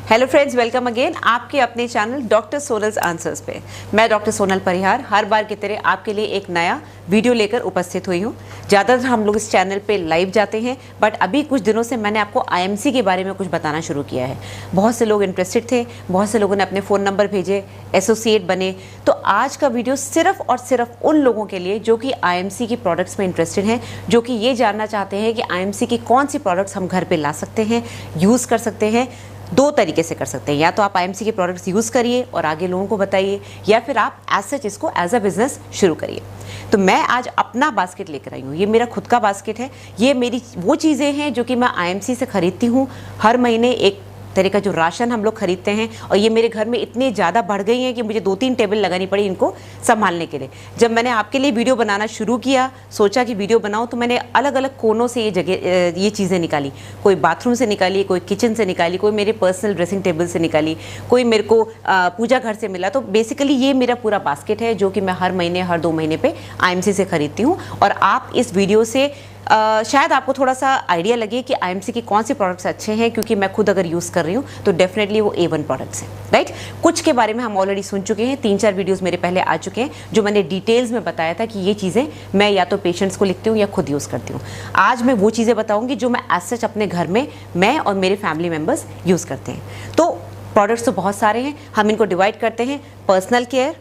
Hello friends, welcome again आपके अपने channel doctor Sonal's answers पे। मैं डॉक्टर सोनल परिहार हर बार की तरह आपके लिए एक नया वीडियो लेकर उपस्थित हुई हूँ। ज़्यादातर हम लोग इस चैनल पे लाइव जाते हैं, बट अभी कुछ दिनों से मैंने आपको आईएमसी के बारे में कुछ बताना शुरू किया है। बहुत से लोग इंटरेस्टेड थे, बहुत से लोगों ने अपने फ़ोन नंबर भेजे, एसोसिएट बने। तो आज का वीडियो सिर्फ और सिर्फ उन लोगों के लिए जो कि आईएमसी की प्रोडक्ट्स में इंटरेस्टेड हैं, जो कि ये जानना चाहते हैं कि आईएमसी की कौन सी प्रोडक्ट्स हम घर पर ला सकते हैं, यूज़ कर सकते हैं। दो तरीके से कर सकते हैं, या तो आप आईएमसी के प्रोडक्ट्स यूज़ करिए और आगे लोगों को बताइए, या फिर आप एज सच इसको एज अ बिजनेस शुरू करिए। तो मैं आज अपना बास्केट लेकर आई हूँ। ये मेरा खुद का बास्केट है। ये मेरी वो चीज़ें हैं जो कि मैं आईएमसी से खरीदती हूँ। हर महीने एक तरह का जो राशन हम लोग खरीदते हैं, और ये मेरे घर में इतनी ज़्यादा बढ़ गई हैं कि मुझे 2-3 टेबल लगानी पड़ी इनको संभालने के लिए। जब मैंने आपके लिए वीडियो बनाना शुरू किया, सोचा कि वीडियो बनाऊं, तो मैंने अलग अलग कोनों से ये चीज़ें निकाली। कोई बाथरूम से निकाली, कोई किचन से निकाली, कोई मेरे पर्सनल ड्रेसिंग टेबल से निकाली, कोई मेरे को पूजा घर से मिला। तो बेसिकली ये मेरा पूरा बास्केट है जो कि मैं हर महीने, हर 2 महीने पे आईएमसी से खरीदती हूँ। और आप इस वीडियो से शायद आपको थोड़ा सा आइडिया लगे कि आईएमसी की कौन से प्रोडक्ट्स अच्छे हैं, क्योंकि मैं खुद अगर यूज़ कर रही हूँ तो डेफिनेटली वो A1 प्रोडक्ट्स हैं, राइट। कुछ के बारे में हम ऑलरेडी सुन चुके हैं, 3-4 वीडियोस मेरे पहले आ चुके हैं जो मैंने डिटेल्स में बताया था कि ये चीज़ें मैं या तो पेशेंट्स को लिखती हूँ या खुद यूज़ करती हूँ। आज मैं वो चीज़ें बताऊँगी जो मैं एज सच अपने घर में मैं और मेरे फैमिली मेम्बर्स यूज़ करते हैं। तो प्रोडक्ट्स तो बहुत सारे हैं, हम इनको डिवाइड करते हैं। Personal care,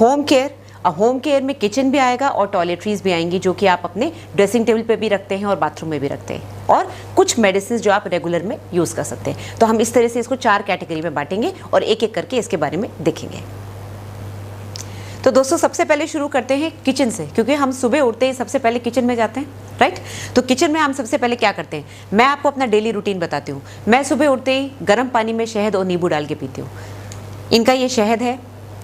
home care. अब होम केयर में किचन भी आएगा और टॉयलेटरीज भी आएंगी, जो कि आप अपने ड्रेसिंग टेबल पे भी रखते हैं और बाथरूम में भी रखते हैं, और कुछ मेडिसिन जो आप रेगुलर में यूज़ कर सकते हैं। तो हम इस तरह से इसको 4 कैटेगरी में बांटेंगे और एक एक करके इसके बारे में देखेंगे। तो दोस्तों, सबसे पहले शुरू करते हैं किचन से, क्योंकि हम सुबह उठते ही सबसे पहले किचन में जाते हैं, राइट। तो किचन में हम सबसे पहले क्या करते हैं, मैं आपको अपना डेली रूटीन बताती हूँ। मैं सुबह उठते ही गर्म पानी में शहद और नींबू डाल के पीती हूँ। इनका ये शहद है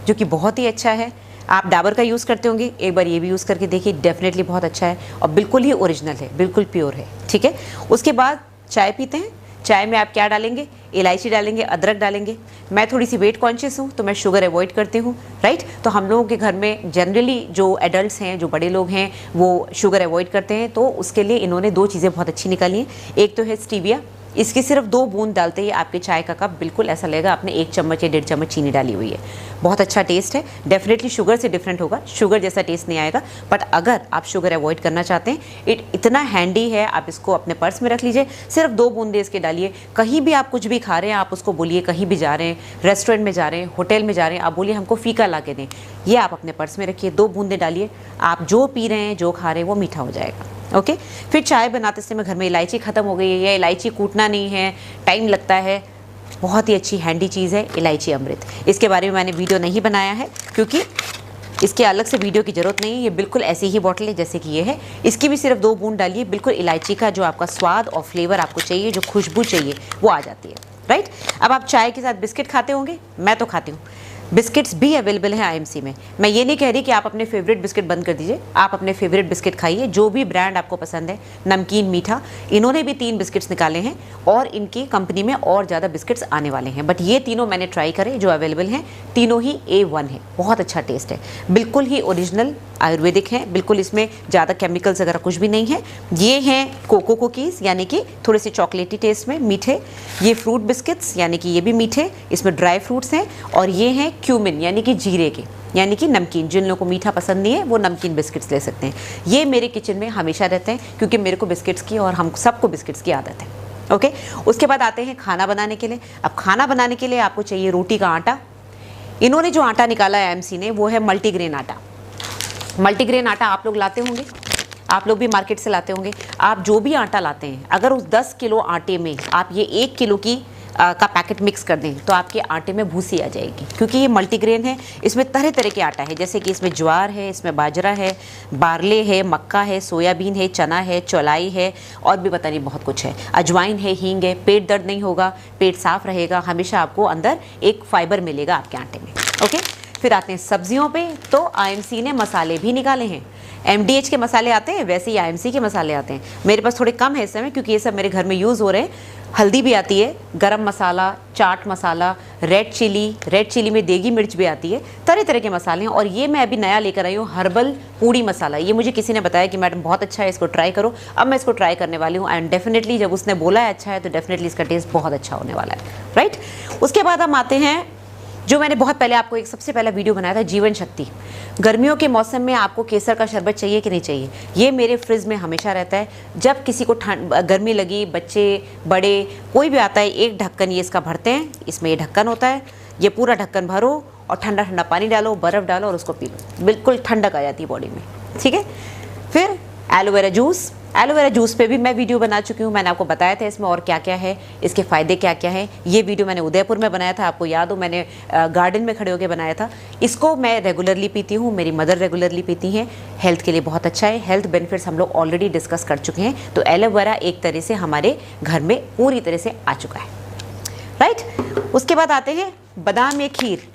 जो कि बहुत ही अच्छा है। आप डाबर का यूज़ करते होंगे, एक बार ये भी यूज़ करके देखिए, डेफिनेटली बहुत अच्छा है और बिल्कुल ही ओरिजिनल है, बिल्कुल प्योर है, ठीक है। उसके बाद चाय पीते हैं। चाय में आप क्या डालेंगे, इलायची डालेंगे, अदरक डालेंगे। मैं थोड़ी सी वेट कॉन्शियस हूँ तो मैं शुगर अवॉइड करती हूँ, राइट। तो हम लोगों के घर में जनरली जो एडल्ट्स हैं, जो बड़े लोग हैं, वो शुगर अवॉइड करते हैं। तो उसके लिए इन्होंने 2 चीज़ें बहुत अच्छी निकाली हैं। एक तो है स्टीविया। इसकी सिर्फ 2 बूंद डालते ही आपके चाय का कप बिल्कुल ऐसा लगेगा आपने 1 चम्मच या 1.5 चम्मच चीनी डाली हुई है। बहुत अच्छा टेस्ट है, डेफिनेटली शुगर से डिफरेंट होगा, शुगर जैसा टेस्ट नहीं आएगा। बट अगर आप शुगर अवॉइड करना चाहते हैं, इतना हैंडी है, आप इसको अपने पर्स में रख लीजिए। सिर्फ 2 बूंदे इसके डालिए। कहीं भी आप कुछ भी खा रहे हैं, आप उसको बोलिए, कहीं भी जा रहे हैं, रेस्टोरेंट में जा रहे हैं, होटल में जा रहे हैं, आप बोलिए हमको फीका ला के दें। ये आप अपने पर्स में रखिए, 2 बूंदे डालिए। आप जो पी रहे हैं, जो खा रहे हैं, वो मीठा हो जाएगा, ओके। फिर चाय बनाते समय घर में इलायची ख़त्म हो गई है, या इलायची कूटना नहीं है, टाइम लगता है, बहुत ही अच्छी हैंडी चीज़ है इलायची अमृत। इसके बारे में मैंने वीडियो नहीं बनाया है, क्योंकि इसके अलग से वीडियो की ज़रूरत नहीं है। ये बिल्कुल ऐसी ही बॉटल है जैसे कि ये है। इसकी भी सिर्फ 2 बूंद डालिए, बिल्कुल इलायची का जो आपका स्वाद और फ्लेवर आपको चाहिए, जो खुशबू चाहिए, वो आ जाती है, राइट। अब आप चाय के साथ बिस्किट खाते होंगे, मैं तो खाती हूँ। बिस्किट्स भी अवेलेबल है आईएमसी में। मैं ये नहीं कह रही कि आप अपने फेवरेट बिस्किट बंद कर दीजिए, आप अपने फेवरेट बिस्किट खाइए, जो भी ब्रांड आपको पसंद है, नमकीन, मीठा। इन्होंने भी 3 बिस्किट्स निकाले हैं और इनकी कंपनी में और ज़्यादा बिस्किट्स आने वाले हैं। बट ये तीनों मैंने ट्राई करे, जो अवेलेबल हैं, तीनों ही A1 है। बहुत अच्छा टेस्ट है, बिल्कुल ही ओरिजिनल आयुर्वेदिक है, बिल्कुल इसमें ज़्यादा केमिकल्स वगैरह कुछ भी नहीं है। ये हैं कोको कुकीज़, यानी कि थोड़े से चॉकलेटी टेस्ट में, मीठे। ये फ्रूट बिस्किट्स, यानी कि ये भी मीठे, इसमें ड्राई फ्रूट्स हैं। और ये हैं क्यूमिन, यानी कि जीरे के, यानी कि नमकीन। जिन लोगों को मीठा पसंद नहीं है, वो नमकीन बिस्किट्स ले सकते हैं। ये मेरे किचन में हमेशा रहते हैं, क्योंकि मेरे को बिस्किट्स की और हम सबको बिस्किट्स की आदत है, ओके। उसके बाद आते हैं खाना बनाने के लिए। अब खाना बनाने के लिए आपको चाहिए रोटी का आटा। इन्होंने जो आटा निकाला है आईएमसी ने, वो है मल्टीग्रेन आटा। मल्टीग्रेन आटा आप लोग लाते होंगे, आप लोग भी मार्केट से लाते होंगे। आप जो भी आटा लाते हैं, अगर उस 10 किलो आटे में आप ये 1 किलो का पैकेट मिक्स कर दें, तो आपके आटे में भूसी आ जाएगी, क्योंकि ये मल्टीग्रेन है। इसमें तरह तरह के आटा है, जैसे कि इसमें ज्वार है, इसमें बाजरा है, बारले है, मक्का है, सोयाबीन है, चना है, चौलाई है, और भी पता नहीं बहुत कुछ है, अजवाइन है, हींग है। पेट दर्द नहीं होगा, पेट साफ रहेगा, हमेशा आपको अंदर एक फाइबर मिलेगा आपके आटे में, ओके। फिर आते हैं सब्जियों पे, तो आईएमसी ने मसाले भी निकाले हैं। एमडीएच के मसाले आते हैं, वैसे ही आईएमसी के मसाले आते हैं। मेरे पास थोड़े कम है इस समय क्योंकि ये सब मेरे घर में यूज़ हो रहे हैं। हल्दी भी आती है, गरम मसाला, चाट मसाला, रेड चिली में देगी मिर्च भी आती है, तरह तरह के मसाले हैं। और ये मैं अभी नया लेकर आई हूँ, हर्बल पूड़ी मसाला। ये मुझे किसी ने बताया कि मैडम बहुत अच्छा है, इसको ट्राई करो। अब मैं इसको ट्राई करने वाली हूँ एंड डेफिनेटली जब उसने बोला है अच्छा है तो डेफिनेटली इसका टेस्ट बहुत अच्छा होने वाला है, राइट। उसके बाद हम आते हैं, जो मैंने बहुत पहले आपको एक सबसे पहला वीडियो बनाया था, जीवन शक्ति। गर्मियों के मौसम में आपको केसर का शरबत चाहिए कि नहीं चाहिए? ये मेरे फ्रिज में हमेशा रहता है। जब किसी को गर्मी लगी, बच्चे बड़े कोई भी आता है, एक ढक्कन ये इसका भरते हैं, इसमें ये ढक्कन होता है, ये पूरा ढक्कन भरो और ठंडा ठंडा पानी डालो, बर्फ़ डालो और उसको पी लो, बिल्कुल ठंडक आ जाती है बॉडी में, ठीक है। फिर एलोवेरा जूस पे भी मैं वीडियो बना चुकी हूँ। मैंने आपको बताया था इसमें और क्या क्या है, इसके फ़ायदे क्या क्या हैं। ये वीडियो मैंने उदयपुर में बनाया था, आपको याद हो, मैंने गार्डन में खड़े होकर बनाया था। इसको मैं रेगुलरली पीती हूँ, मेरी मदर रेगुलरली पीती हैं। हेल्थ के लिए बहुत अच्छा है, हेल्थ बेनिफिट्स हम लोग ऑलरेडी डिस्कस कर चुके हैं। तो एलोवेरा एक तरह से हमारे घर में पूरी तरह से आ चुका है, राइट। उसके बाद आते हैं बादाम या खीर।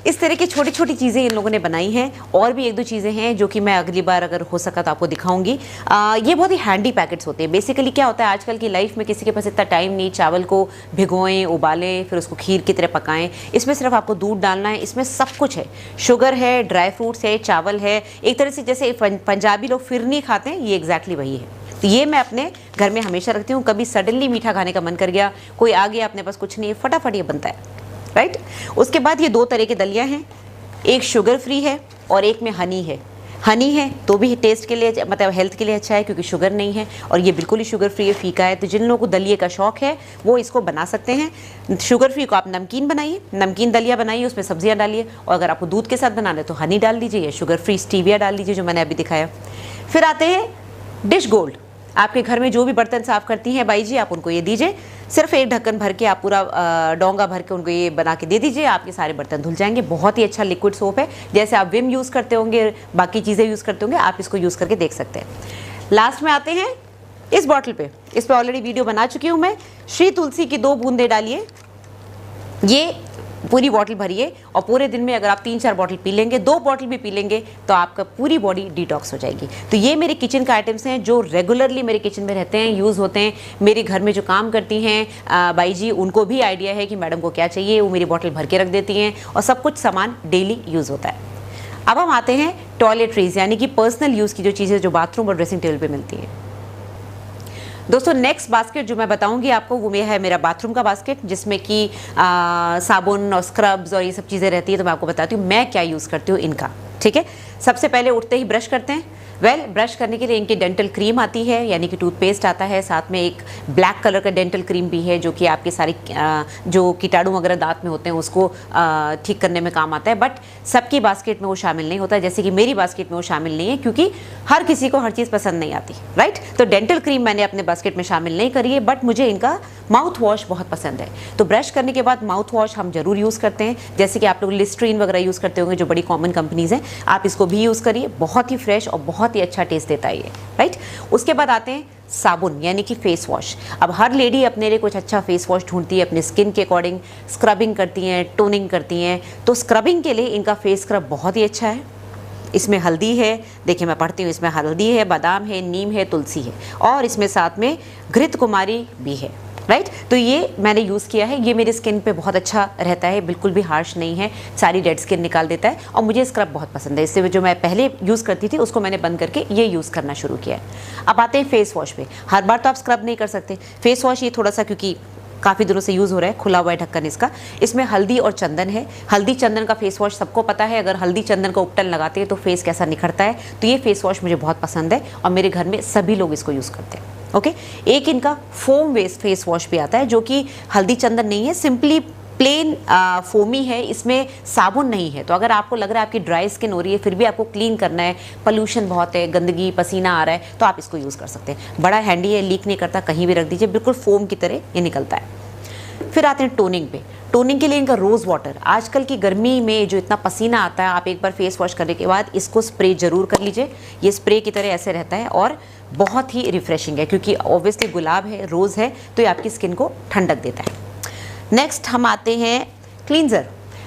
इस तरह की छोटी छोटी चीज़ें इन लोगों ने बनाई हैं। और भी एक दो चीज़ें हैं जो कि मैं अगली बार अगर हो सका तो आपको दिखाऊंगी। ये बहुत ही हैंडी पैकेट्स होते हैं। बेसिकली क्या होता है, आजकल की लाइफ में किसी के पास इतना टाइम नहीं, चावल को भिगोएं, उबालें, फिर उसको खीर की तरह पकाएं। इसमें सिर्फ आपको दूध डालना है, इसमें सब कुछ है, शुगर है, ड्राई फ्रूट्स है, चावल है। एक तरह से जैसे पंजाबी लोग फिरनी खाते हैं, ये एग्जैक्टली वही है। तो ये मैं अपने घर में हमेशा रखती हूँ। कभी सडनली मीठा खाने का मन कर गया, कोई आ गया, अपने पास कुछ नहीं है, फटाफट ये बनता है, राइट। उसके बाद ये दो तरह के दलिया हैं, एक शुगर फ्री है और एक में हनी है। हनी है तो भी टेस्ट के लिए, मतलब हेल्थ के लिए अच्छा है क्योंकि शुगर नहीं है, और ये बिल्कुल ही शुगर फ्री है, फीका है। तो जिन लोगों को दलिये का शौक है वो इसको बना सकते हैं। शुगर फ्री को आप नमकीन बनाइए, नमकीन दलिया बनाइए, उसमें सब्जियां डालिए, और अगर आपको दूध के साथ बनाना है तो हनी डाल दीजिए या शुगर फ्री स्टीविया डाल दीजिए, जो मैंने अभी दिखाया। फिर आते हैं डिश गोल्ड। आपके घर में जो भी बर्तन साफ़ करती हैं बाई जी, आप उनको ये दीजिए। सिर्फ एक ढक्कन भर के आप पूरा डोंगा भर के उनको ये बना के दे दीजिए, आपके सारे बर्तन धुल जाएंगे। बहुत ही अच्छा लिक्विड सोप है, जैसे आप विम यूज़ करते होंगे, बाकी चीज़ें यूज़ करते होंगे, आप इसको यूज़ करके देख सकते हैं। लास्ट में आते हैं इस बॉटल पे, इस पर ऑलरेडी वीडियो बना चुकी हूँ मैं। श्री तुलसी की 2 बूंदे डालिए, ये पूरी बॉटल भरिए, और पूरे दिन में अगर आप 3-4 बॉटल पी लेंगे, 2 बॉटल भी पी लेंगे, तो आपका पूरी बॉडी डिटॉक्स हो जाएगी। तो ये मेरे किचन का आइटम्स हैं जो रेगुलरली मेरे किचन में रहते हैं, यूज़ होते हैं। मेरे घर में जो काम करती हैं बाई जी, उनको भी आइडिया है कि मैडम को क्या चाहिए, वो मेरी बॉटल भर के रख देती हैं, और सब कुछ सामान डेली यूज़ होता है। अब हम आते हैं टॉयलेटरीज, यानी कि पर्सनल यूज़ की जो चीज़ें जो बाथरूम और ड्रेसिंग टेबल पर मिलती हैं। दोस्तों नेक्स्ट बास्केट जो मैं बताऊंगी आपको, वो है मेरा बाथरूम का बास्केट, जिसमें कि साबुन और स्क्रब्स और ये सब चीज़ें रहती है। तो मैं आपको बताती हूँ मैं क्या यूज़ करती हूँ इनका, ठीक है। सबसे पहले उठते ही ब्रश करते हैं। ब्रश करने के लिए इनकी डेंटल क्रीम आती है, यानी कि टूथपेस्ट आता है, साथ में एक ब्लैक कलर का डेंटल क्रीम भी है, जो कि आपके सारे जो कीटाणु वगैरह दांत में होते हैं उसको ठीक करने में काम आता है। बट सबकी बास्केट में वो शामिल नहीं होता, जैसे कि मेरी बास्केट में वो शामिल नहीं है, क्योंकि हर किसी को हर चीज़ पसंद नहीं आती, राइट। तो डेंटल क्रीम मैंने अपने बास्केट में शामिल नहीं करी है, बट मुझे इनका माउथ वॉश बहुत पसंद है। तो ब्रश करने के बाद माउथ वॉश हम जरूर यूज़ करते हैं, जैसे कि आप लोग लिस्ट्रीन वगैरह यूज़ करते होंगे, जो बड़ी कॉमन कंपनीज़ हैं, आप इसको भी यूज़ करिए। बहुत ही फ्रेश और बहुत ही अच्छा टेस्ट देता है ये, राइट। उसके बाद आते हैं साबुन, यानी कि फेस वॉश। अब हर लेडी अपने लिए कुछ अच्छा फेस वॉश ढूंढती है अपने स्किन के अकॉर्डिंग, स्क्रबिंग करती हैं, टोनिंग करती हैं। तो स्क्रबिंग के लिए इनका फेस स्क्रब बहुत ही अच्छा है। इसमें हल्दी है, देखिए मैं पढ़ती हूँ, इसमें हल्दी है, बादाम है, नीम है, तुलसी है, और इसमें साथ में घृत कुमारी भी है, राइट। तो ये मैंने यूज़ किया है, ये मेरी स्किन पे बहुत अच्छा रहता है, बिल्कुल भी हार्श नहीं है, सारी डेड स्किन निकाल देता है, और मुझे स्क्रब बहुत पसंद है। इससे जो मैं पहले यूज़ करती थी उसको मैंने बंद करके ये यूज़ करना शुरू किया है। अब आते हैं फेस वॉश पे। हर बार तो आप स्क्रब नहीं कर सकते, फेस वॉश ये थोड़ा सा, क्योंकि काफ़ी दिनों से यूज़ हो रहा है, खुला हुआ है ढक्कन इसका। इसमें हल्दी और चंदन है। हल्दी चंदन का फेस वॉश सबको पता है, अगर हल्दी चंदन का उपटन लगाते हैं तो फेस कैसा निखरता है। तो ये फेस वॉश मुझे बहुत पसंद है, और मेरे घर में सभी लोग इसको यूज़ करते हैं, ओके। एक इनका फोम बेस्ड फेस वॉश भी आता है, जो कि हल्दी चंदन नहीं है, सिंपली प्लेन फोमी है, इसमें साबुन नहीं है। तो अगर आपको लग रहा है आपकी ड्राई स्किन हो रही है, फिर भी आपको क्लीन करना है, पोल्यूशन बहुत है, गंदगी, पसीना आ रहा है, तो आप इसको यूज़ कर सकते हैं। बड़ा हैंडी है, लीक नहीं करता, कहीं भी रख दीजिए, बिल्कुल फोम की तरह ये निकलता है। फिर आते हैं टोनिंग पे। टोनिंग के लिए इनका रोज़ वाटर। आजकल की गर्मी में जो इतना पसीना आता है, आप एक बार फेस वॉश करने के बाद इसको स्प्रे जरूर कर लीजिए। ये स्प्रे की तरह ऐसे रहता है और बहुत ही रिफ्रेशिंग है, क्योंकि ऑब्वियसली गुलाब है, रोज़ है, तो ये आपकी स्किन को ठंडक देता है। नेक्स्ट हम आते हैं क्लींजर।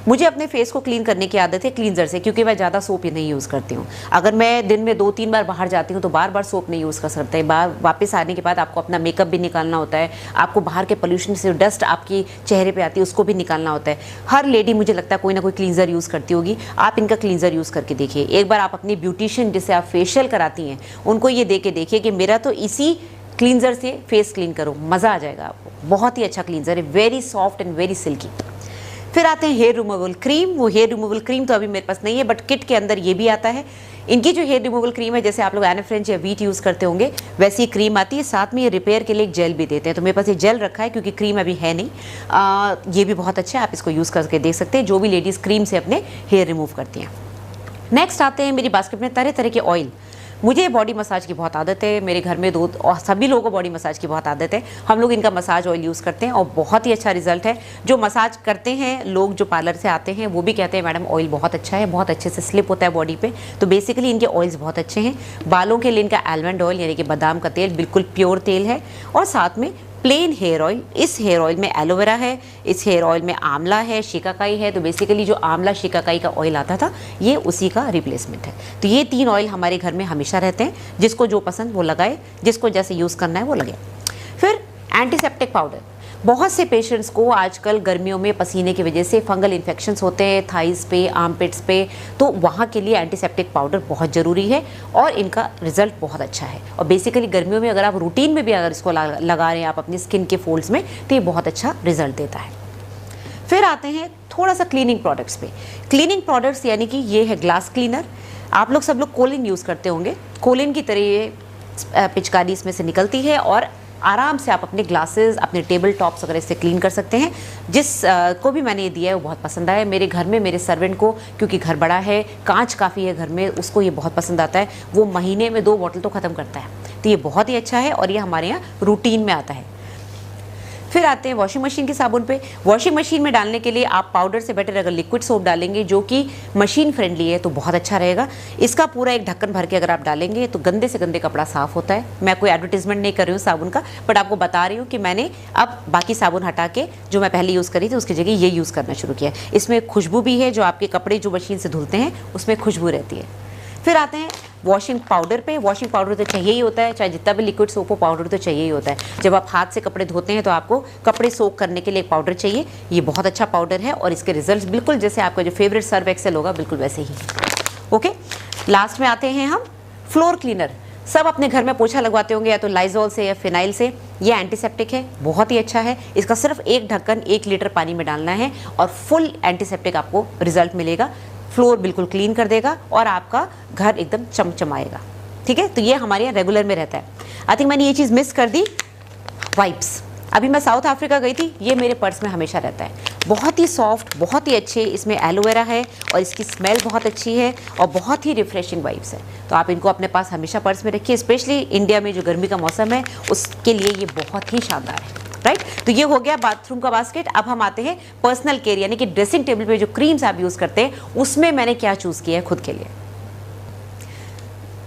मुझे अपने फेस को क्लीन करने की आदत है क्लींजर से, क्योंकि मैं ज़्यादा सोप ही नहीं यूज़ करती हूँ। अगर मैं दिन में 2-3 बार बाहर जाती हूँ तो बार बार सोप नहीं यूज़ कर सकते। बार वापस आने के बाद आपको अपना मेकअप भी निकालना होता है, आपको बाहर के पोल्यूशन से डस्ट आपकी चेहरे पे आती है उसको भी निकालना होता है। हर लेडी मुझे लगता है कोई ना कोई क्लींजर यूज़ करती होगी। आप इनका क्लींजर यूज़ करके देखिए। एक बार आप अपनी ब्यूटिशियन जिसे आप फेशियल कराती हैं उनको ये दे के देखिए कि मेरा तो इसी क्लींजर से फेस क्लीन करो, मज़ा आ जाएगा आपको। बहुत ही अच्छा क्लींजर है, very soft and very silky. फिर आते हैं हेयर रिमूवल क्रीम। वो हेयर रिमूवल क्रीम तो अभी मेरे पास नहीं है, बट किट के अंदर ये भी आता है। इनकी जो हेयर रिमूवल क्रीम है, जैसे आप लोग एना फ्रेंच या वीट यूज़ करते होंगे वैसी क्रीम आती है, साथ में ये रिपेयर के लिए एक जेल भी देते हैं। तो मेरे पास ये जेल रखा है क्योंकि क्रीम अभी है नहीं। ये भी बहुत अच्छा है, आप इसको यूज़ करके देख सकते हैं, जो भी लेडीज़ क्रीम से अपने हेयर रिमूव करती हैं। नेक्स्ट आते हैं मेरी बास्केट में तरह तरह के ऑयल। मुझे बॉडी मसाज की बहुत आदत है, मेरे घर में और सभी लोगों को बॉडी मसाज की बहुत आदत है। हम लोग इनका मसाज ऑयल यूज़ करते हैं और बहुत ही अच्छा रिजल्ट है। जो मसाज करते हैं लोग, जो पार्लर से आते हैं, वो भी कहते हैं मैडम ऑयल बहुत अच्छा है, बहुत अच्छे से स्लिप होता है बॉडी पे। तो बेसिकली इनके ऑयल्स बहुत अच्छे हैं। बालों के लिए इनका आलमंड ऑयल यानी कि बादाम का तेल बिल्कुल प्योर तेल है, और साथ में प्लेन हेयर ऑयल। इस हेयर ऑयल में एलोवेरा है, इस हेयर ऑयल में आंवला है, शिकाकाई है। तो बेसिकली जो आंवला शिकाकाई का ऑयल आता था ये उसी का रिप्लेसमेंट है। तो ये 3 ऑयल हमारे घर में हमेशा रहते हैं, जिसको जो पसंद वो लगाए, जिसको जैसे यूज़ करना है वो लगे। फिर एंटीसेप्टिक पाउडर। बहुत से पेशेंट्स को आजकल गर्मियों में पसीने की वजह से फंगल इन्फेक्शंस होते हैं थाइस पे, आर्मपिट्स पे, तो वहाँ के लिए एंटीसेप्टिक पाउडर बहुत ज़रूरी है और इनका रिजल्ट बहुत अच्छा है। और बेसिकली गर्मियों में अगर आप रूटीन में भी अगर इसको लगा रहे हैं आप अपनी स्किन के फोल्ड्स में, तो ये बहुत अच्छा रिजल्ट देता है। फिर आते हैं थोड़ा सा क्लीनिंग प्रोडक्ट्स पे। क्लीनिंग प्रोडक्ट्स यानी कि ये है ग्लास क्लीनर। आप लोग सब लोग कोलिन यूज़ करते होंगे, कोलिन की तरह ये पिचकारी इसमें से निकलती है और आराम से आप अपने ग्लासेस, अपने टेबल टॉप्स वगैरह से क्लीन कर सकते हैं। जिस को भी मैंने ये दिया है वो बहुत पसंद आया। मेरे घर में मेरे सर्वेंट को, क्योंकि घर बड़ा है, कांच काफ़ी है घर में, उसको ये बहुत पसंद आता है। वो महीने में 2 बॉटल तो ख़त्म करता है। तो ये बहुत ही अच्छा है और ये हमारे यहाँ रूटीन में आता है। फिर आते हैं वॉशिंग मशीन के साबुन पे। वॉशिंग मशीन में डालने के लिए आप पाउडर से बेटर अगर लिक्विड सोप डालेंगे जो कि मशीन फ्रेंडली है तो बहुत अच्छा रहेगा। इसका पूरा एक ढक्कन भर के अगर आप डालेंगे तो गंदे से गंदे कपड़ा साफ़ होता है। मैं कोई एडवर्टीजमेंट नहीं कर रही हूँ साबुन का, बट आपको बता रही हूँ कि मैंने अब बाकी साबुन हटा के जो मैं पहले यूज़ करी थी उसकी जगह ये यूज़ करना शुरू किया। इसमें खुशबू भी है, जो आपके कपड़े जो मशीन से धुलते हैं उसमें खुशबू रहती है। फिर आते हैं वॉशिंग पाउडर पे। वॉशिंग पाउडर तो चाहिए ही होता है, चाहे जितना भी लिक्विड सोप हो, पाउडर तो चाहिए ही होता है। जब आप हाथ से कपड़े धोते हैं तो आपको कपड़े सोक करने के लिए पाउडर चाहिए। ये बहुत अच्छा पाउडर है और इसके रिजल्ट्स बिल्कुल जैसे आपका जो फेवरेट सर्फ एक्सेल होगा बिल्कुल वैसे ही। ओके, लास्ट में आते हैं हम फ्लोर क्लीनर। सब अपने घर में पोछा लगवाते होंगे या तो लाइजॉल से या फिनाइल से। ये एंटीसेप्टिक है, बहुत ही अच्छा है। इसका सिर्फ एक ढक्कन 1 लीटर पानी में डालना है और फुल एंटीसेप्टिक आपको रिजल्ट मिलेगा। फ्लोर बिल्कुल क्लीन कर देगा और आपका घर एकदम चमचमाएगा। ठीक है, तो ये हमारे यहाँ रेगुलर में रहता है। आई थिंक मैंने ये चीज़ मिस कर दी, वाइप्स। अभी मैं साउथ अफ्रीका गई थी, ये मेरे पर्स में हमेशा रहता है। बहुत ही सॉफ्ट, बहुत ही अच्छे, इसमें एलोवेरा है और इसकी स्मेल बहुत अच्छी है और बहुत ही रिफ्रेशिंग वाइब्स है। तो आप इनको अपने पास हमेशा पर्स में रखिए, स्पेशली इंडिया में जो गर्मी का मौसम है उसके लिए ये बहुत ही शानदार है। राइट, तो ये हो गया बाथरूम का बास्केट। अब हम आते हैं पर्सनल केयर यानी कि ड्रेसिंग टेबल पे जो क्रीम्स आप यूज़ करते हैं उसमें मैंने क्या चूज़ किया है खुद के लिए।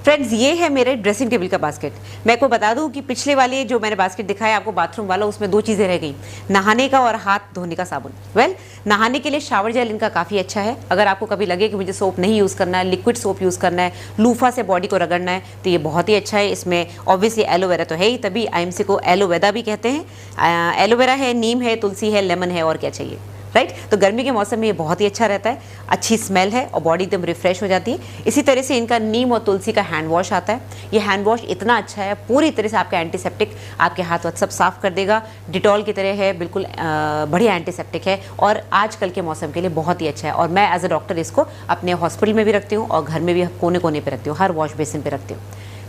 फ्रेंड्स, ये है मेरे ड्रेसिंग टेबल का बास्केट। मैं को बता दूं कि पिछले वाले जो मैंने बास्केट दिखाया आपको बाथरूम वाला, उसमें 2 चीज़ें रह गई, नहाने का और हाथ धोने का साबुन। नहाने के लिए शावर जेल इनका काफ़ी अच्छा है। अगर आपको कभी लगे कि मुझे सोप नहीं यूज़ करना है, लिक्विड सोप यूज़ करना है, लूफा से बॉडी को रगड़ना है, तो ये बहुत ही अच्छा है। इसमें ऑब्वियसली एलोवेरा तो है ही, तभी IMC को एलोवेदा भी कहते हैं। एलोवेरा है, नीम है, तुलसी है, लेमन है, और क्या चाहिए। राइट, तो गर्मी के मौसम में ये बहुत ही अच्छा रहता है। अच्छी स्मेल है और बॉडी एकदम रिफ्रेश हो जाती है। इसी तरह से इनका नीम और तुलसी का हैंड वॉश आता है। ये हैंड वॉश इतना अच्छा है, पूरी तरह से आपका एंटीसेप्टिक, आपके हाथ सब साफ कर देगा। डिटॉल की तरह है, बिल्कुल बढ़िया एंटीसेप्टिक है और आजकल के मौसम के लिए बहुत ही अच्छा है। और मैं एज अ डॉक्टर इसको अपने हॉस्पिटल में भी रखती हूँ और घर में भी कोने कोने पर रखती हूँ, हर वॉश बेसिन पर रखती हूँ।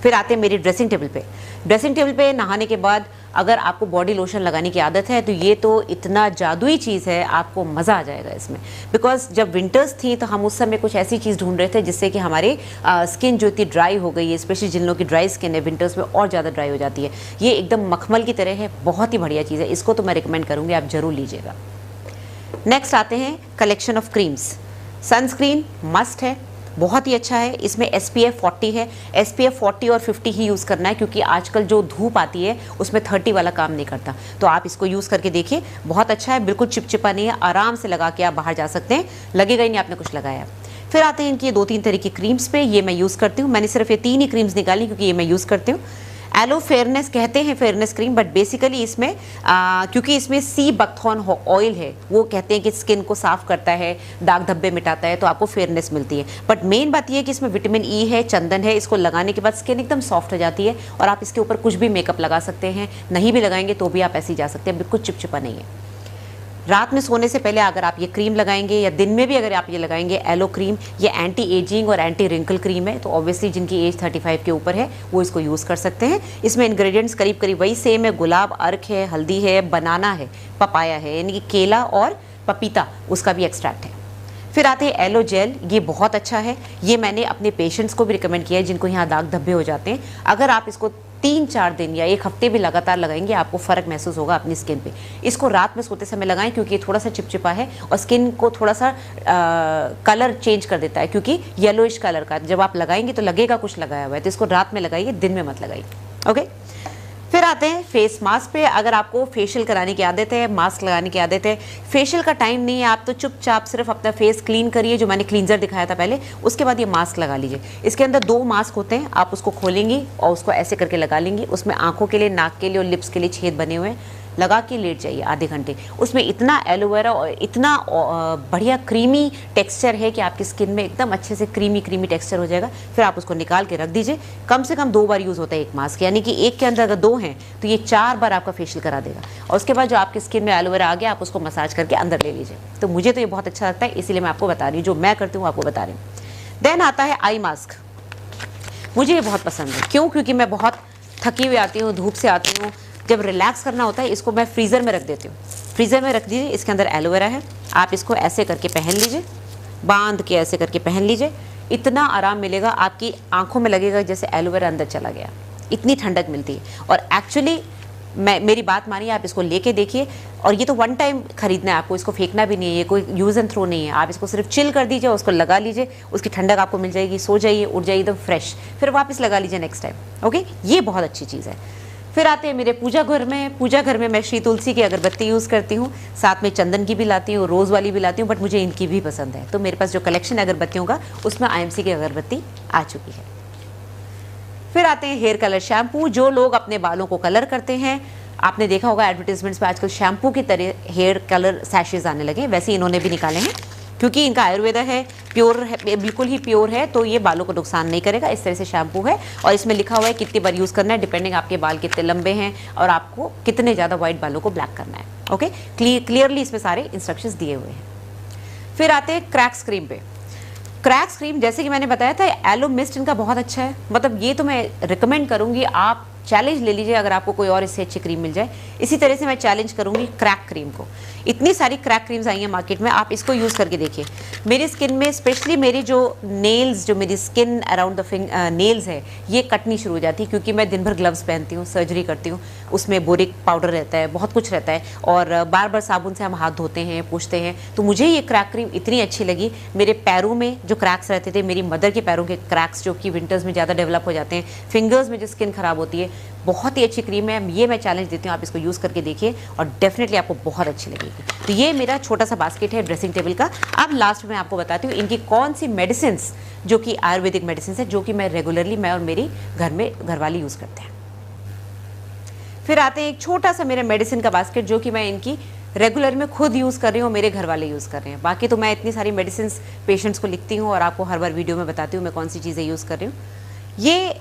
फिर आते हैं मेरी ड्रेसिंग टेबल पे। ड्रेसिंग टेबल पे नहाने के बाद अगर आपको बॉडी लोशन लगाने की आदत है तो ये तो इतना जादुई चीज़ है, आपको मज़ा आ जाएगा इसमें। बिकॉज जब विंटर्स थी तो हम उस समय कुछ ऐसी चीज़ ढूंढ रहे थे जिससे कि हमारे स्किन जो इतनी ड्राई हो गई है, स्पेशली जिन लोगों की ड्राई स्किन है विंटर्स में और ज़्यादा ड्राई हो जाती है। ये एकदम मखमल की तरह है, बहुत ही बढ़िया चीज़ है। इसको तो मैं रिकमेंड करूँगी, आप ज़रूर लीजिएगा। नेक्स्ट आते हैं collection of creams. Sunscreen must है, बहुत ही अच्छा है। इसमें SPF 40 है, SPF 40 और 50 ही यूज़ करना है, क्योंकि आजकल जो धूप आती है उसमें 30 वाला काम नहीं करता। तो आप इसको यूज़ करके देखिए, बहुत अच्छा है, बिल्कुल चिपचिपा नहीं है, आराम से लगा के आप बाहर जा सकते हैं, लगेगा ही नहीं आपने कुछ लगाया। फिर आते हैं इनकी 2-3 तरह की क्रीम्स पे। ये मैं यूज़ करती हूँ, मैंने सिर्फ ये 3 ही क्रीम्स निकाली क्योंकि ये मैं यूज़ करती हूँ। एलो फेयरनेस कहते हैं फेयरनेस क्रीम, बट बेसिकली इसमें क्योंकि इसमें सी बकथॉर्न ऑयल है, वो कहते हैं कि स्किन को साफ करता है, दाग धब्बे मिटाता है, तो आपको फेयरनेस मिलती है। बट मेन बात ये है कि इसमें विटामिन ई है, चंदन है, इसको लगाने के बाद स्किन एकदम सॉफ्ट हो जाती है और आप इसके ऊपर कुछ भी मेकअप लगा सकते हैं, नहीं भी लगाएंगे तो भी आप ऐसे ही जा सकते हैं, बिल्कुल चिपचिपा नहीं है। रात में सोने से पहले अगर आप ये क्रीम लगाएंगे या दिन में भी अगर आप ये लगाएंगे एलो क्रीम, ये एंटी एजिंग और एंटी रिंकल क्रीम है, तो ऑब्वियसली जिनकी एज 35 के ऊपर है वो इसको यूज़ कर सकते हैं। इसमें इंग्रेडिएंट्स करीब करीब वही सेम है, गुलाब अर्क है, हल्दी है, बनाना है, पपाया है, यानी कि केला और पपीता उसका भी एक्सट्रैक्ट है। फिर आते हैं एलो जेल, ये बहुत अच्छा है, ये मैंने अपने पेशेंट्स को भी रिकमेंड किया है जिनको यहाँ दाग धब्बे हो जाते हैं। अगर आप इसको 3-4 दिन या 1 हफ्ते भी लगातार लगाएंगे, आपको फ़र्क महसूस होगा अपनी स्किन पे। इसको रात में सोते समय लगाएं, क्योंकि ये थोड़ा सा चिपचिपा है और स्किन को थोड़ा सा कलर चेंज कर देता है, क्योंकि येलोइश कलर का जब आप लगाएंगे तो लगेगा कुछ लगाया हुआ है। तो इसको रात में लगाइए, दिन में मत लगाइए। ओके, फिर आते हैं फेस मास्क पे। अगर आपको फेशियल कराने की आदत है, मास्क लगाने की आदत है, फेशियल का टाइम नहीं है, आप तो चुपचाप सिर्फ अपना फेस क्लीन करिए, जो मैंने क्लींजर दिखाया था पहले, उसके बाद ये मास्क लगा लीजिए। इसके अंदर 2 मास्क होते हैं, आप उसको खोलेंगी और उसको ऐसे करके लगा लेंगी। उसमें आंखों के लिए, नाक के लिए और लिप्स के लिए छेद बने हुए हैं। लगा के लेट जाइए आधे घंटे। उसमें इतना एलोवेरा और इतना बढ़िया क्रीमी टेक्सचर है कि आपकी स्किन में एकदम अच्छे से क्रीमी टेक्सचर हो जाएगा। फिर आप उसको निकाल के रख दीजिए। कम से कम 2 बार यूज़ होता है एक मास्क, यानी कि एक के अंदर अगर 2 हैं तो ये 4 बार आपका फेशियल करा देगा। और उसके बाद जो आपकी स्किन में एलोवेरा आ गया, आप उसको मसाज करके अंदर ले लीजिए। तो मुझे तो ये बहुत अच्छा लगता है, इसीलिए मैं आपको बता रही हूँ, जो मैं करती हूँ आपको बता रही हूँ। देन आता है आई मास्क। मुझे ये बहुत पसंद है, क्यों? क्योंकि मैं बहुत थकी हुई आती हूँ, धूप से आती हूँ, जब रिलैक्स करना होता है इसको मैं फ्रीज़र में रख देती हूँ। फ्रीज़र में रख दीजिए, इसके अंदर एलोवेरा है, आप इसको ऐसे करके पहन लीजिए, बांध के ऐसे करके पहन लीजिए। इतना आराम मिलेगा, आपकी आंखों में लगेगा जैसे एलोवेरा अंदर चला गया, इतनी ठंडक मिलती है। और एक्चुअली मेरी बात मानिए, आप इसको लेके देखिए। और ये तो 1 टाइम खरीदना है आपको, इसको फेंकना भी नहीं है, ये कोई यूज़ एंड थ्रो नहीं है। आप इसको सिर्फ चिल कर दीजिए, उसको लगा लीजिए, उसकी ठंडक आपको मिल जाएगी, सो जाइए, उठ जाइए एकदम फ्रेश, फिर वापस लगा लीजिए नेक्स्ट टाइम। ओके, ये बहुत अच्छी चीज़ है। फिर आते हैं मेरे पूजा घर में। पूजा घर में मैं श्री तुलसी की अगरबत्ती यूज़ करती हूँ, साथ में चंदन की भी लाती हूँ, रोज़ वाली भी लाती हूँ, बट मुझे इनकी भी पसंद है। तो मेरे पास जो कलेक्शन है अगरबत्तियों का, उसमें IMC की अगरबत्ती आ चुकी है। फिर आते हैं हेयर कलर शैम्पू। जो लोग अपने बालों को कलर करते हैं, आपने देखा होगा एडवर्टीजमेंट्स पे आजकल शैम्पू की तरह हेयर कलर सैशेज आने लगे, वैसे इन्होंने भी निकाले हैं, क्योंकि इनका आयुर्वेदा है, प्योर है, बिल्कुल ही प्योर है, तो ये बालों को नुकसान नहीं करेगा। इस तरह से शैम्पू है और इसमें लिखा हुआ है कितनी बार यूज़ करना है, डिपेंडिंग आपके बाल कितने लंबे हैं और आपको कितने ज़्यादा वाइट बालों को ब्लैक करना है। ओके, क्लियरली इसमें सारे इंस्ट्रक्शंस दिए हुए हैं। फिर आते हैं क्रैक्स क्रीम पे। क्रैक्स क्रीम, जैसे कि मैंने बताया था, एलो मिस्ट इनका बहुत अच्छा है, मतलब ये तो मैं रिकमेंड करूँगी, आप चैलेंज ले लीजिए अगर आपको कोई और इससे अच्छी क्रीम मिल जाए। इसी तरह से मैं चैलेंज करूंगी क्रैक क्रीम को। इतनी सारी क्रैक क्रीम्स आई हैं मार्केट में, आप इसको यूज़ करके देखिए। मेरी स्किन में स्पेशली मेरी जो नेल्स, जो मेरी स्किन अराउंड द नेल्स है, ये कटनी शुरू हो जाती है, क्योंकि मैं दिन भर ग्लव्स पहनती हूँ, सर्जरी करती हूँ, उसमें बोरिक पाउडर रहता है, बहुत कुछ रहता है, और बार बार साबुन से हम हाथ धोते हैं, पूछते हैं। तो मुझे ये क्रैक क्रीम इतनी अच्छी लगी। मेरे पैरों में जो क्रैक्स रहते थे, मेरी मदर के पैरों के क्रैक्स जो कि विंटर्स में ज़्यादा डेवलप हो जाते हैं, फिंगर्स में जो स्किन खराब होती है, बहुत ही अच्छी क्रीम है। ये मैं चैलेंज देती हूँ, आप इसको यूज़ करके देखिए और डेफिनेटली आपको बहुत अच्छी लगेगी। तो ये मेरा छोटा सा बास्केट है ड्रेसिंग टेबल का। अब लास्ट में आपको बताती हूँ इनकी कौन सी मेडिसिन, जो कि आयुर्वेदिक मेडिसिन है, जो कि मैं रेगुलरली, मैं और मेरी घरवाली यूज़ करते हैं। फिर आते हैं एक छोटा सा मेरा मेडिसिन का बास्केट, जो कि मैं इनकी रेगुलर में खुद यूज़ कर रही हूँ, मेरे घर वाले यूज़ कर रहे हैं। बाकी तो मैं इतनी सारी मेडिसिन पेशेंट्स को लिखती हूँ और आपको हर बार वीडियो में बताती हूँ मैं कौन सी चीज़ें यूज़ कर रही हूँ। ये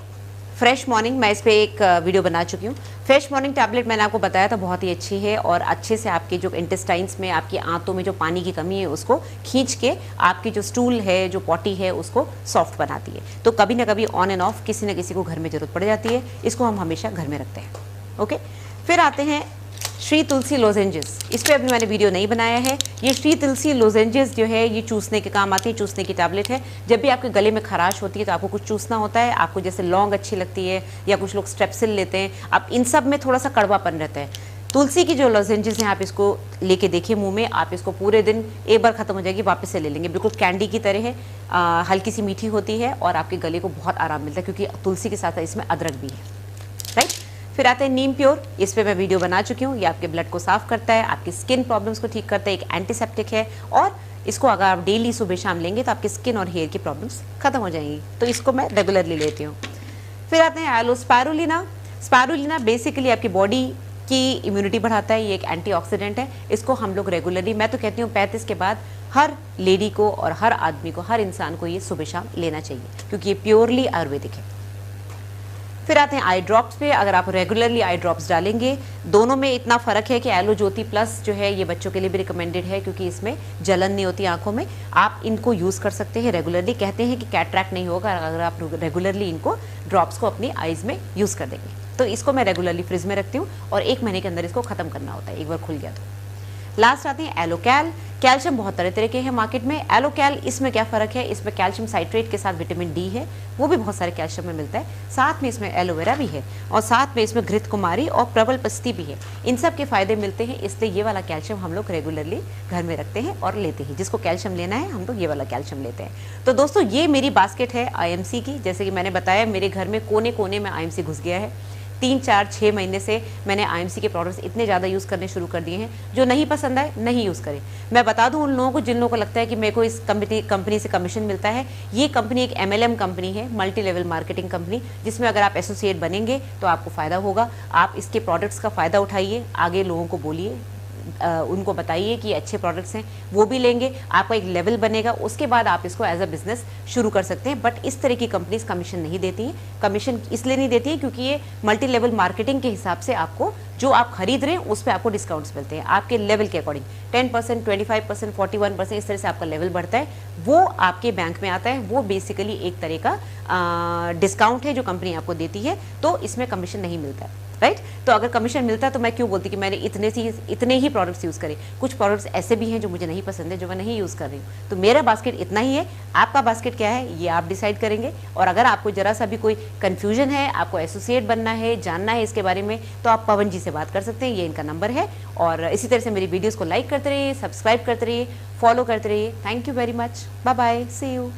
फ्रेश मॉर्निंग, मैं इस पर एक वीडियो बना चुकी हूँ। फ्रेश मॉर्निंग टैबलेट मैंने आपको बताया था, बहुत ही अच्छी है और अच्छे से आपके जो इंटेस्टाइन्स में, आपकी आंतों में जो पानी की कमी है, उसको खींच के आपकी जो स्टूल है, जो पॉटी है, उसको सॉफ्ट बनाती है। तो कभी ना कभी ऑन एंड ऑफ किसी न किसी को घर में ज़रूरत पड़ जाती है, इसको हम हमेशा घर में रखते हैं। ओके, फिर आते हैं श्री तुलसी लोजेंजेस। इस पर अभी मैंने वीडियो नहीं बनाया है। ये श्री तुलसी लोजेंजेस जो है, ये चूसने के काम आती है, चूसने की टैबलेट है। जब भी आपके गले में खराश होती है तो आपको कुछ चूसना होता है, आपको जैसे लौंग अच्छी लगती है या कुछ लोग स्ट्रेप्सिल लेते हैं, अब इन सब में थोड़ा सा कड़वापन रहता है। तुलसी की जो लॉजेंजेस हैं आप इसको लेके देखिए मुंह में, आप इसको पूरे दिन एक बार खत्म हो जाएगी, वापस से ले लेंगे, बिल्कुल कैंडी की तरह है, हल्की सी मीठी होती है और आपके गले को बहुत आराम मिलता है क्योंकि तुलसी के साथ इसमें अदरक भी है, राइट। फिर आते हैं नीम प्योर, इस पे मैं वीडियो बना चुकी हूँ। ये आपके ब्लड को साफ करता है, आपकी स्किन प्रॉब्लम्स को ठीक करता है, एक एंटीसेप्टिक है और इसको अगर आप डेली सुबह शाम लेंगे तो आपकी स्किन और हेयर की प्रॉब्लम्स खत्म हो जाएंगी, तो इसको मैं रेगुलरली लेती हूँ। फिर आते हैं एलो स्पायरुलिना। स्पायरुलिना बेसिकली आपकी बॉडी की इम्यूनिटी बढ़ाता है, ये एक एंटीऑक्सीडेंट है। इसको हम लोग रेगुलरली, मैं तो कहती हूँ 35 के बाद हर लेडी को और हर आदमी को, हर इंसान को ये सुबह शाम लेना चाहिए क्योंकि ये प्योरली आयुर्वेदिक है। फिर आते हैं आई ड्रॉप्स पे। अगर आप रेगुलरली आई ड्रॉप्स डालेंगे, दोनों में इतना फ़र्क है कि एलो ज्योति प्लस जो है ये बच्चों के लिए भी रिकमेंडेड है क्योंकि इसमें जलन नहीं होती आंखों में। आप इनको यूज़ कर सकते हैं रेगुलरली। कहते हैं कि कैटरैक्ट नहीं होगा अगर आप रेगुलरली इनको ड्रॉप्स को अपनी आइज़ में यूज़ कर देंगे। तो इसको मैं रेगुलरली फ्रिज में रखती हूँ और 1 महीने के अंदर इसको ख़त्म करना होता है, एक बार खुल गया तो। लास्ट आते हैं एलोकैल। कैल्शियम बहुत तरह तरह के हैं मार्केट में। एलोकैल, इसमें क्या फ़र्क है, इसमें कैल्शियम साइट्रेट के साथ विटामिन डी है, वो भी बहुत सारे कैल्शियम में मिलता है। साथ में इसमें एलोवेरा भी है और साथ में इसमें घृत कुमारी और प्रबल पस्ती भी है। इन सब के फायदे मिलते हैं, इसलिए ये वाला कैल्शियम हम लोग रेगुलरली घर में रखते हैं और लेते हैं। जिसको कैल्शियम लेना है हम लोग ये वाला कैल्शियम लेते हैं। तो दोस्तों ये मेरी बास्केट है IMC की। जैसे कि मैंने बताया मेरे घर में कोने कोने में IMC घुस गया है। 3, 4, 6 महीने से मैंने IMC के प्रोडक्ट्स इतने ज़्यादा यूज़ करने शुरू कर दिए हैं। जो नहीं पसंद आए नहीं यूज़ करें। मैं बता दूं उन लोगों को जिन लोगों को लगता है कि मेरे को इस कंपनी से कमीशन मिलता है, ये कंपनी एक MLM कंपनी है, मल्टी लेवल मार्केटिंग कंपनी, जिसमें अगर आप एसोसिएट बनेंगे तो आपको फ़ायदा होगा। आप इसके प्रोडक्ट्स का फ़ायदा उठाइए, आगे लोगों को बोलिए, उनको बताइए कि अच्छे प्रोडक्ट्स हैं, वो भी लेंगे, आपका एक लेवल बनेगा, उसके बाद आप इसको एज अ बिजनेस शुरू कर सकते हैं। बट इस तरह की कंपनीज कमीशन नहीं देती हैं। कमीशन इसलिए नहीं देती है क्योंकि ये मल्टी लेवल मार्केटिंग के हिसाब से आपको जो आप खरीद रहे हैं उस पर आपको डिस्काउंट्स मिलते हैं आपके लेवल के अकॉर्डिंग। 10%, 25%, 41%, इस तरह से आपका लेवल बढ़ता है, वो आपके बैंक में आता है। वो बेसिकली एक तरह का डिस्काउंट है जो कंपनी आपको देती है, तो इसमें कमीशन नहीं मिलता है, राइट। तो अगर कमीशन मिलता तो मैं क्यों बोलती कि मैंने इतने ही प्रोडक्ट्स यूज़ करे। कुछ प्रोडक्ट्स ऐसे भी हैं जो मुझे नहीं पसंद है, जो मैं नहीं यूज़ कर रही हूँ। तो मेरा बास्केट इतना ही है, आपका बास्केट क्या है ये आप डिसाइड करेंगे। और अगर आपको जरा सा भी कोई कन्फ्यूजन है, आपको एसोसिएट बनना है, जानना है इसके बारे में, तो आप पवन जी से बात कर सकते हैं, ये इनका नंबर है। और इसी तरह से मेरी वीडियोज़ को लाइक करते रहिए, सब्सक्राइब करते रहिए, फॉलो करते रहिए। Thank you very much, bye bye, see you.